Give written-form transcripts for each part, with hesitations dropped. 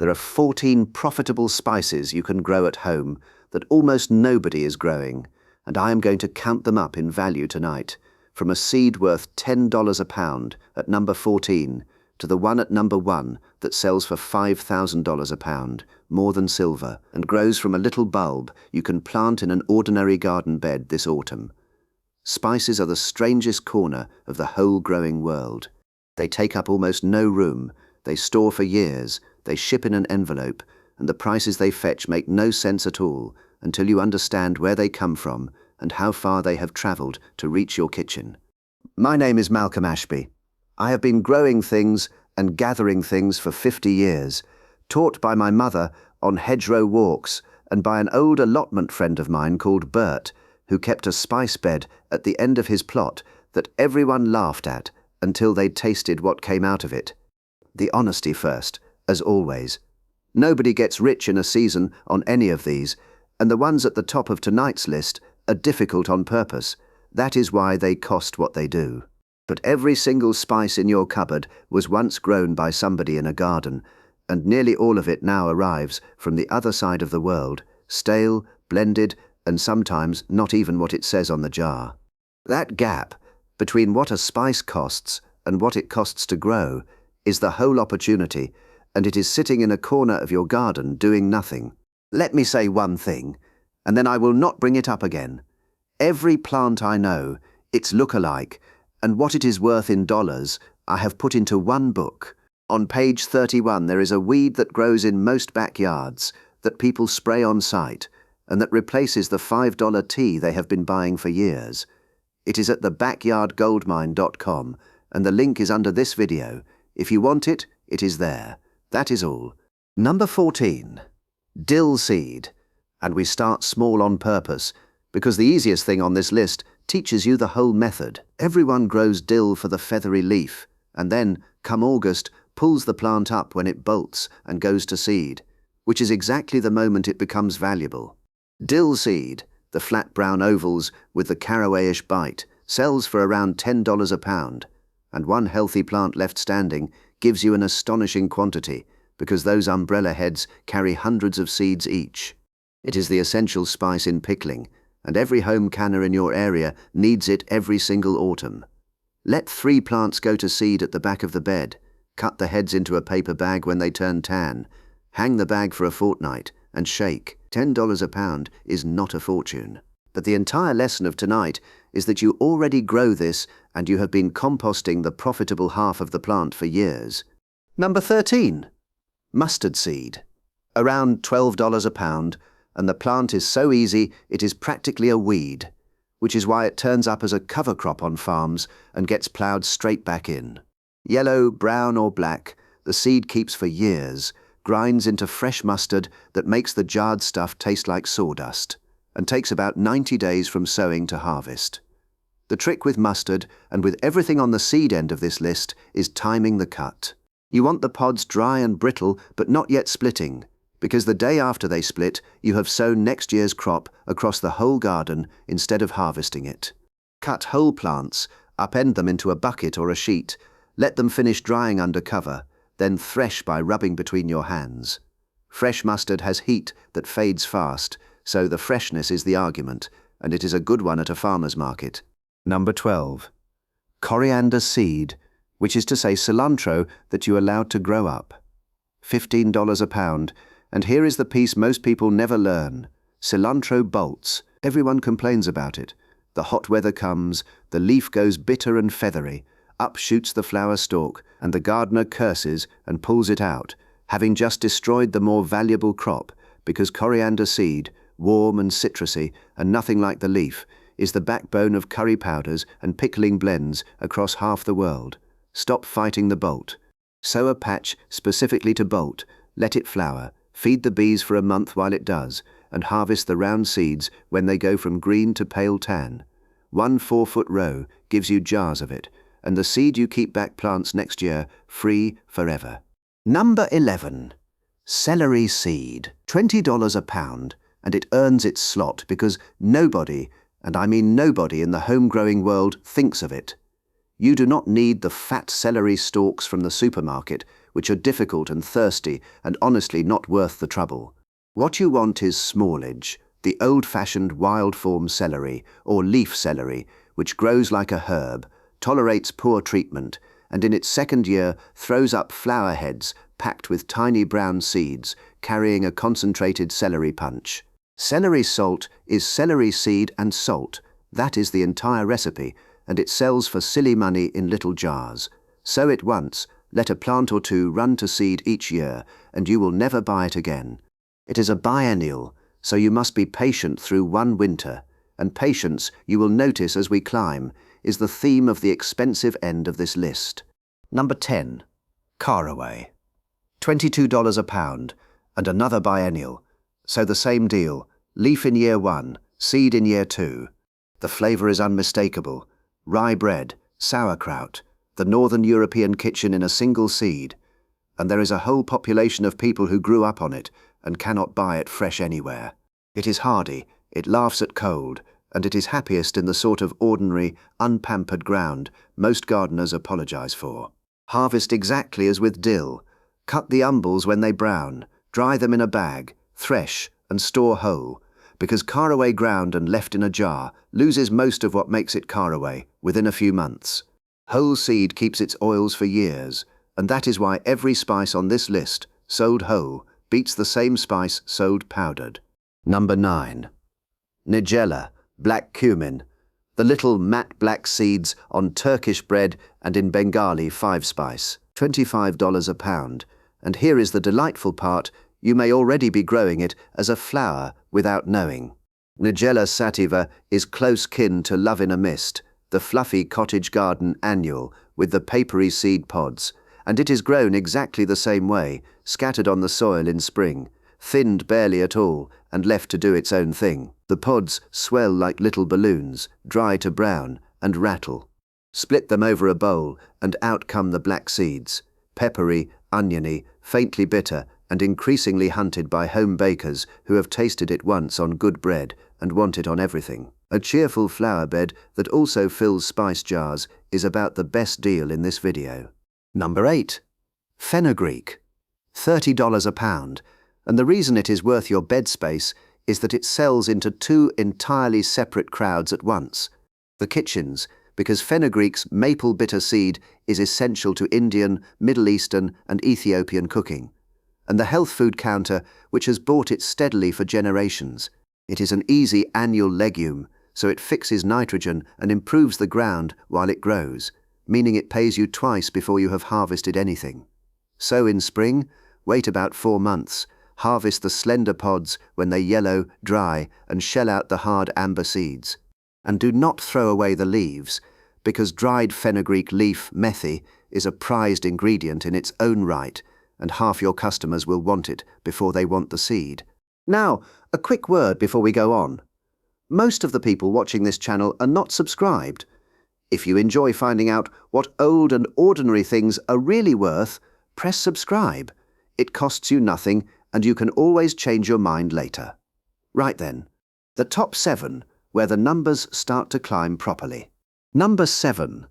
There are 14 profitable spices you can grow at home that almost nobody is growing, and I am going to count them up in value tonight, from a seed worth $10 a pound at number 14 to the one at number 1 that sells for $5,000 a pound, more than silver, and grows from a little bulb you can plant in an ordinary garden bed this autumn. Spices are the strangest corner of the whole growing world. They take up almost no room, they store for years, they ship in an envelope, and the prices they fetch make no sense at all until you understand where they come from and how far they have travelled to reach your kitchen. My name is Malcolm Ashby. I have been growing things and gathering things for 50 years, taught by my mother on hedgerow walks and by an old allotment friend of mine called Bert, who kept a spice bed at the end of his plot that everyone laughed at until they'd tasted what came out of it. The honesty first, as always. Nobody gets rich in a season on any of these, and the ones at the top of tonight's list are difficult on purpose. That is why they cost what they do. But every single spice in your cupboard was once grown by somebody in a garden, and nearly all of it now arrives from the other side of the world, stale, blended, and sometimes not even what it says on the jar. That gap between what a spice costs and what it costs to grow is the whole opportunity, and it is sitting in a corner of your garden doing nothing. Let me say one thing, and then I will not bring it up again. Every plant I know, its look-alike, and what it is worth in dollars, I have put into one book. On page 31 there is a weed that grows in most backyards, that people spray on site, and that replaces the $5 tea they have been buying for years. It is at thebackyardgoldmine.com, and the link is under this video. If you want it, it is there. That is all. Number 14. Dill seed. And we start small on purpose, because the easiest thing on this list teaches you the whole method. Everyone grows dill for the feathery leaf, and then, come August, pulls the plant up when it bolts and goes to seed, which is exactly the moment it becomes valuable. Dill seed, the flat brown ovals with the carawayish bite, sells for around $10 a pound, and one healthy plant left standing gives you an astonishing quantity, because those umbrella heads carry hundreds of seeds each. It is the essential spice in pickling, and every home canner in your area needs it every single autumn. Let 3 plants go to seed at the back of the bed, cut the heads into a paper bag when they turn tan, hang the bag for a fortnight, and shake. $10 a pound is not a fortune. But the entire lesson of tonight is that you already grow this and you have been composting the profitable half of the plant for years. Number 13. Mustard seed. Around $12 a pound, and the plant is so easy it is practically a weed, which is why it turns up as a cover crop on farms and gets ploughed straight back in. Yellow, brown or black, the seed keeps for years, grinds into fresh mustard that makes the jarred stuff taste like sawdust, and takes about 90 days from sowing to harvest. The trick with mustard, and with everything on the seed end of this list, is timing the cut. You want the pods dry and brittle but not yet splitting, because the day after they split, you have sown next year's crop across the whole garden instead of harvesting it. Cut whole plants, upend them into a bucket or a sheet, let them finish drying under cover, then thresh by rubbing between your hands. Fresh mustard has heat that fades fast, so the freshness is the argument, and it is a good one at a farmer's market. Number 12. Coriander seed, which is to say cilantro that you allowed to grow up. $15 a pound, and here is the piece most people never learn. Cilantro bolts. Everyone complains about it. The hot weather comes, the leaf goes bitter and feathery, up shoots the flower stalk, and the gardener curses and pulls it out, having just destroyed the more valuable crop, because coriander seed, warm and citrusy, and nothing like the leaf, is the backbone of curry powders and pickling blends across half the world. Stop fighting the bolt. Sow a patch specifically to bolt, let it flower, feed the bees for a month while it does, and harvest the round seeds when they go from green to pale tan. 1 4-foot row gives you jars of it, and the seed you keep back plants next year free forever. Number 11. Celery seed. $20 a pound, and it earns its slot because nobody, and I mean nobody in the home-growing world, thinks of it. You do not need the fat celery stalks from the supermarket, which are difficult and thirsty and honestly not worth the trouble. What you want is smallage, the old-fashioned wild form celery or leaf celery, which grows like a herb, tolerates poor treatment, and in its second year throws up flower heads packed with tiny brown seeds, carrying a concentrated celery punch. Celery salt is celery seed and salt. That is the entire recipe, and it sells for silly money in little jars. Sow it once, let a plant or two run to seed each year, and you will never buy it again. It is a biennial, so you must be patient through one winter, and patience, you will notice as we climb, is the theme of the expensive end of this list. Number 10. Caraway. $22 a pound, and another biennial. So the same deal, leaf in year 1, seed in year 2. The flavour is unmistakable. Rye bread, sauerkraut, the Northern European kitchen in a single seed. And there is a whole population of people who grew up on it and cannot buy it fresh anywhere. It is hardy, it laughs at cold, and it is happiest in the sort of ordinary, unpampered ground most gardeners apologise for. Harvest exactly as with dill. Cut the umbels when they brown, dry them in a bag, thresh, and store whole, because caraway ground and left in a jar loses most of what makes it caraway within a few months. Whole seed keeps its oils for years, and that is why every spice on this list, sold whole, beats the same spice sold powdered. Number 9. Nigella, black cumin, the little matte black seeds on Turkish bread and in Bengali 5-spice, $25 a pound. And here is the delightful part, you may already be growing it as a flower without knowing. Nigella sativa is close kin to love in a mist, the fluffy cottage garden annual with the papery seed pods, and it is grown exactly the same way, scattered on the soil in spring, thinned barely at all and left to do its own thing. The pods swell like little balloons, dry to brown, and rattle. Split them over a bowl and out come the black seeds, peppery, oniony, faintly bitter, and increasingly hunted by home bakers who have tasted it once on good bread and want it on everything. A cheerful flower bed that also fills spice jars is about the best deal in this video. Number 8. Fenugreek. $30 a pound, and the reason it is worth your bed space is that it sells into 2 entirely separate crowds at once. The kitchens, because fenugreek's maple bitter seed is essential to Indian, Middle Eastern and Ethiopian cooking, and the health food counter, which has bought it steadily for generations. It is an easy annual legume, so it fixes nitrogen and improves the ground while it grows, meaning it pays you twice before you have harvested anything. Sow in spring, wait about 4 months, harvest the slender pods when they yellow, dry, and shell out the hard amber seeds. And do not throw away the leaves, because dried fenugreek leaf methy is a prized ingredient in its own right, and half your customers will want it before they want the seed. Now, a quick word before we go on. Most of the people watching this channel are not subscribed. If you enjoy finding out what old and ordinary things are really worth, press subscribe. It costs you nothing, and you can always change your mind later. Right then, the top 7, where the numbers start to climb properly. Number 7.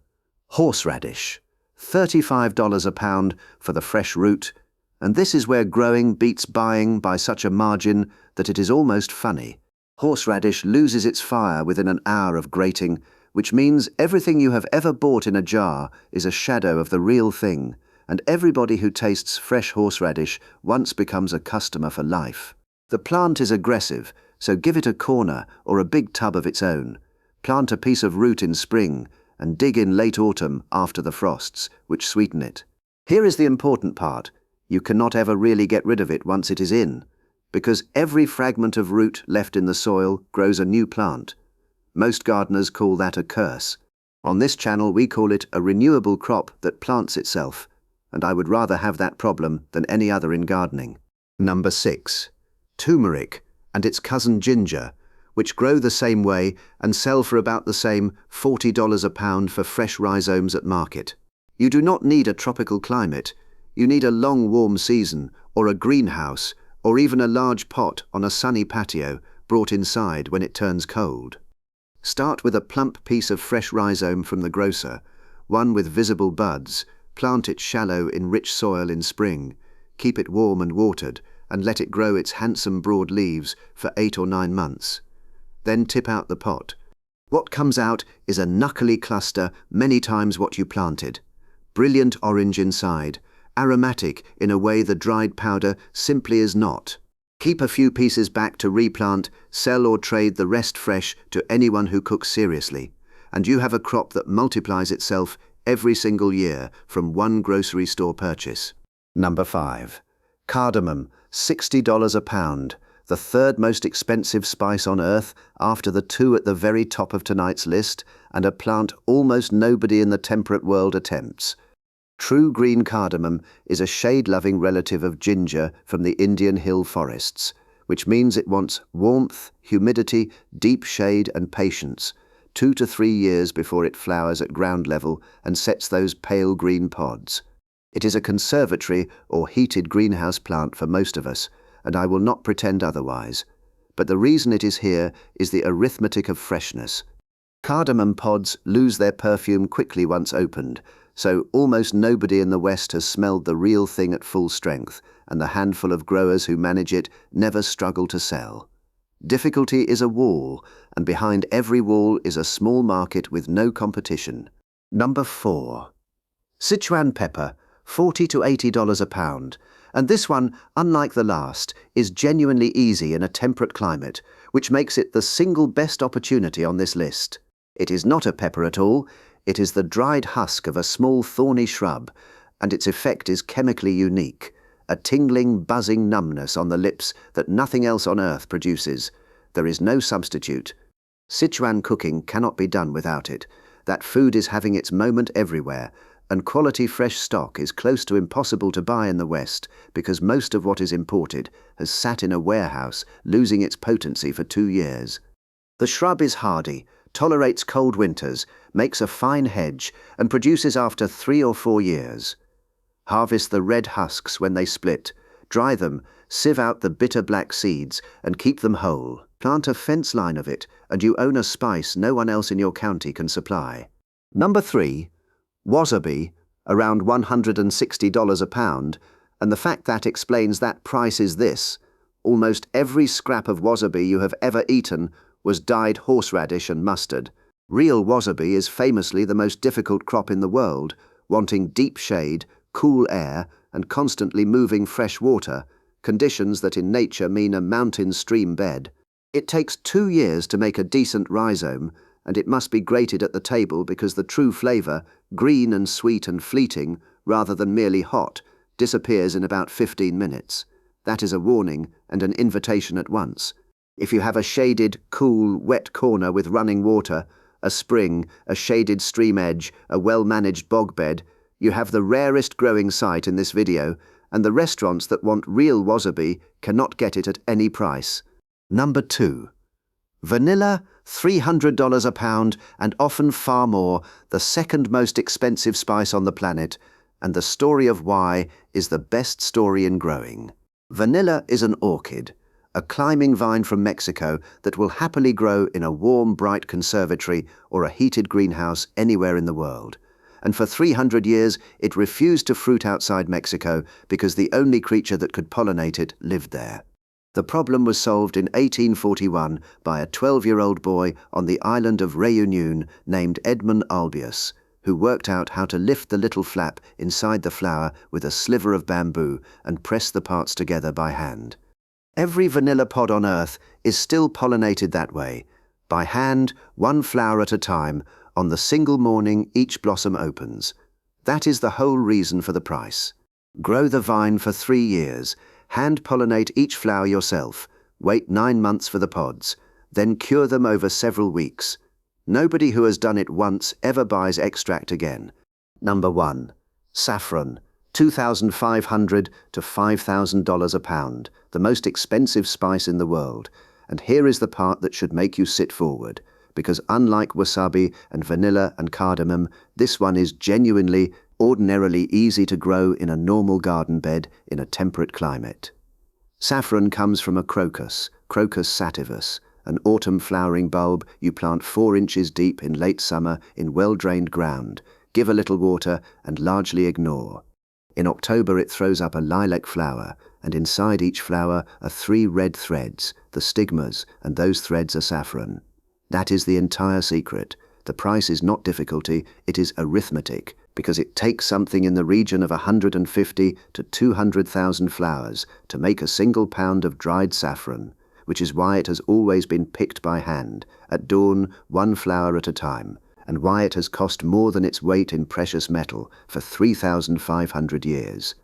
Horseradish. $35 a pound for the fresh root, and this is where growing beats buying by such a margin that it is almost funny. Horseradish loses its fire within an hour of grating, which means everything you have ever bought in a jar is a shadow of the real thing, and everybody who tastes fresh horseradish once becomes a customer for life. The plant is aggressive, so give it a corner or a big tub of its own. Plant a piece of root in spring and dig in late autumn after the frosts, which sweeten it. Here is the important part. You cannot ever really get rid of it once it is in, because every fragment of root left in the soil grows a new plant. Most gardeners call that a curse. On this channel we call it a renewable crop that plants itself, and I would rather have that problem than any other in gardening. Number 6. Turmeric and its cousin ginger, which grow the same way and sell for about the same $40 a pound for fresh rhizomes at market. You do not need a tropical climate. You need a long warm season, or a greenhouse, or even a large pot on a sunny patio brought inside when it turns cold. Start with a plump piece of fresh rhizome from the grocer, one with visible buds, Plant it shallow in rich soil in spring. Keep it warm and watered, and let it grow its handsome broad leaves for 8 or 9 months. Then tip out the pot. What comes out is a knuckly cluster many times what you planted. Brilliant orange inside, aromatic in a way the dried powder simply is not. Keep a few pieces back to replant, sell or trade the rest fresh to anyone who cooks seriously, and you have a crop that multiplies itself every single year from one grocery store purchase. Number 5. Cardamom, $60 a pound, the third most expensive spice on earth after the 2 at the very top of tonight's list, and a plant almost nobody in the temperate world attempts. True green cardamom is a shade-loving relative of ginger from the Indian hill forests, which means it wants warmth, humidity, deep shade and patience, 2 to 3 years before it flowers at ground level and sets those pale green pods. It is a conservatory or heated greenhouse plant for most of us, and I will not pretend otherwise. But the reason it is here is the arithmetic of freshness. Cardamom pods lose their perfume quickly once opened, so almost nobody in the West has smelled the real thing at full strength, and the handful of growers who manage it never struggle to sell. Difficulty is a wall, and behind every wall is a small market with no competition. Number 4. Sichuan pepper, $40 to $80 a pound, and this one, unlike the last, is genuinely easy in a temperate climate, which makes it the single best opportunity on this list. It is not a pepper at all, it is the dried husk of a small thorny shrub, and its effect is chemically unique, a tingling, buzzing numbness on the lips that nothing else on earth produces. There is no substitute. Sichuan cooking cannot be done without it. That food is having its moment everywhere, and quality fresh stock is close to impossible to buy in the West because most of what is imported has sat in a warehouse, losing its potency for 2 years. The shrub is hardy, tolerates cold winters, makes a fine hedge, and produces after 3 or 4 years. Harvest the red husks when they split, dry them, sieve out the bitter black seeds, and keep them whole. Plant a fence line of it, and you own a spice no one else in your county can supply. Number 3. Wasabi, around $160 a pound, and the fact that explains that price is this: almost every scrap of wasabi you have ever eaten was dyed horseradish and mustard. Real wasabi is famously the most difficult crop in the world, wanting deep shade, cool air, and constantly moving fresh water, conditions that in nature mean a mountain stream bed. It takes 2 years to make a decent rhizome, and it must be grated at the table because the true flavour, green and sweet and fleeting, rather than merely hot, disappears in about 15 minutes. That is a warning and an invitation at once. If you have a shaded, cool, wet corner with running water, a spring, a shaded stream edge, a well-managed bog bed, you have the rarest growing site in this video, and the restaurants that want real wasabi cannot get it at any price. Number 2. Vanilla, $300 a pound, and often far more, the second most expensive spice on the planet, and the story of why is the best story in growing. Vanilla is an orchid, a climbing vine from Mexico that will happily grow in a warm, bright conservatory or a heated greenhouse anywhere in the world. And for 300 years it refused to fruit outside Mexico because the only creature that could pollinate it lived there. The problem was solved in 1841 by a 12-year-old boy on the island of Réunion named Edmund Albius, who worked out how to lift the little flap inside the flower with a sliver of bamboo and press the parts together by hand. Every vanilla pod on earth is still pollinated that way, by hand, 1 flower at a time, on the single morning each blossom opens. That is the whole reason for the price. Grow the vine for 3 years, hand-pollinate each flower yourself, wait 9 months for the pods, then cure them over several weeks. Nobody who has done it once ever buys extract again. Number 1. Saffron, $2,500 to $5,000 a pound, the most expensive spice in the world. And here is the part that should make you sit forward, because unlike wasabi and vanilla and cardamom, this one is genuinely, ordinarily easy to grow in a normal garden bed in a temperate climate. Saffron comes from a crocus, Crocus sativus, an autumn flowering bulb you plant 4 inches deep in late summer in well-drained ground, give a little water, and largely ignore. In October it throws up a lilac flower, and inside each flower are 3 red threads, the stigmas, and those threads are saffron. That is the entire secret. The price is not difficulty, it is arithmetic, because it takes something in the region of 150 to 200,000 flowers to make a single pound of dried saffron, which is why it has always been picked by hand, at dawn, 1 flower at a time, and why it has cost more than its weight in precious metal for 3,500 years.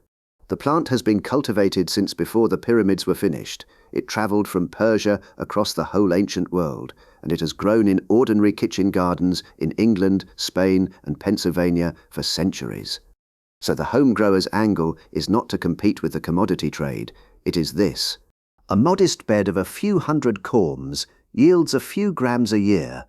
The plant has been cultivated since before the pyramids were finished. It travelled from Persia across the whole ancient world, and it has grown in ordinary kitchen gardens in England, Spain, and Pennsylvania for centuries. So the home grower's angle is not to compete with the commodity trade, it is this. A modest bed of a few hundred corms yields a few grams a year,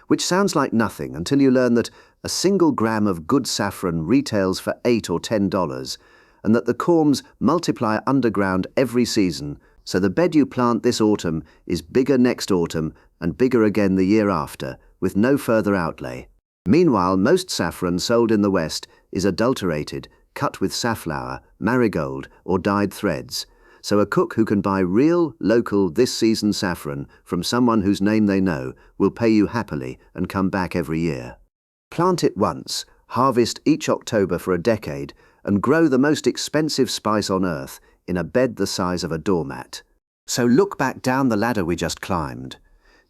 which sounds like nothing until you learn that a single gram of good saffron retails for $8 or $10, and that the corms multiply underground every season, so the bed you plant this autumn is bigger next autumn and bigger again the year after, with no further outlay. Meanwhile, most saffron sold in the West is adulterated, cut with safflower, marigold, or dyed threads, so a cook who can buy real, local, this-season saffron from someone whose name they know will pay you happily and come back every year. Plant it once, harvest each October for a decade, and grow the most expensive spice on earth in a bed the size of a doormat. So look back down the ladder we just climbed.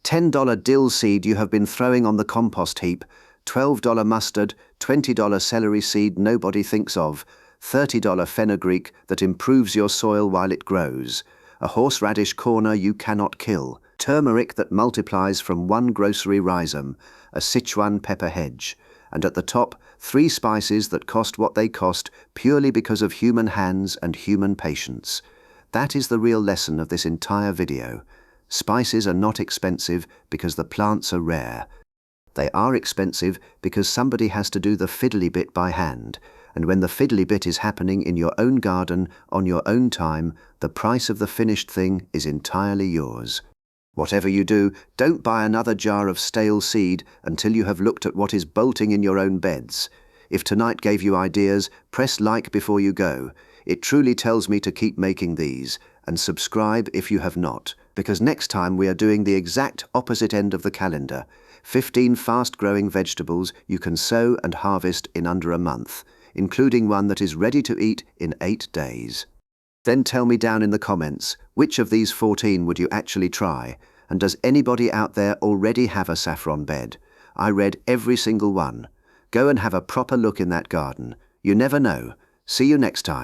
$10 dill seed you have been throwing on the compost heap, $12 mustard, $20 celery seed nobody thinks of, $30 fenugreek that improves your soil while it grows, a horseradish corner you cannot kill, turmeric that multiplies from 1 grocery rhizome, a Sichuan pepper hedge, and at the top, 3 spices that cost what they cost purely because of human hands and human patience. That is the real lesson of this entire video. Spices are not expensive because the plants are rare. They are expensive because somebody has to do the fiddly bit by hand, and when the fiddly bit is happening in your own garden, on your own time, the price of the finished thing is entirely yours. Whatever you do, don't buy another jar of stale seed until you have looked at what is bolting in your own beds. If tonight gave you ideas, press like before you go. It truly tells me to keep making these, and subscribe if you have not, because next time we are doing the exact opposite end of the calendar. 15 fast-growing vegetables you can sow and harvest in under a month, including one that is ready to eat in 8 days. Then tell me down in the comments, which of these 14 would you actually try? And does anybody out there already have a saffron bed? I read every single one. Go and have a proper look in that garden. You never know. See you next time.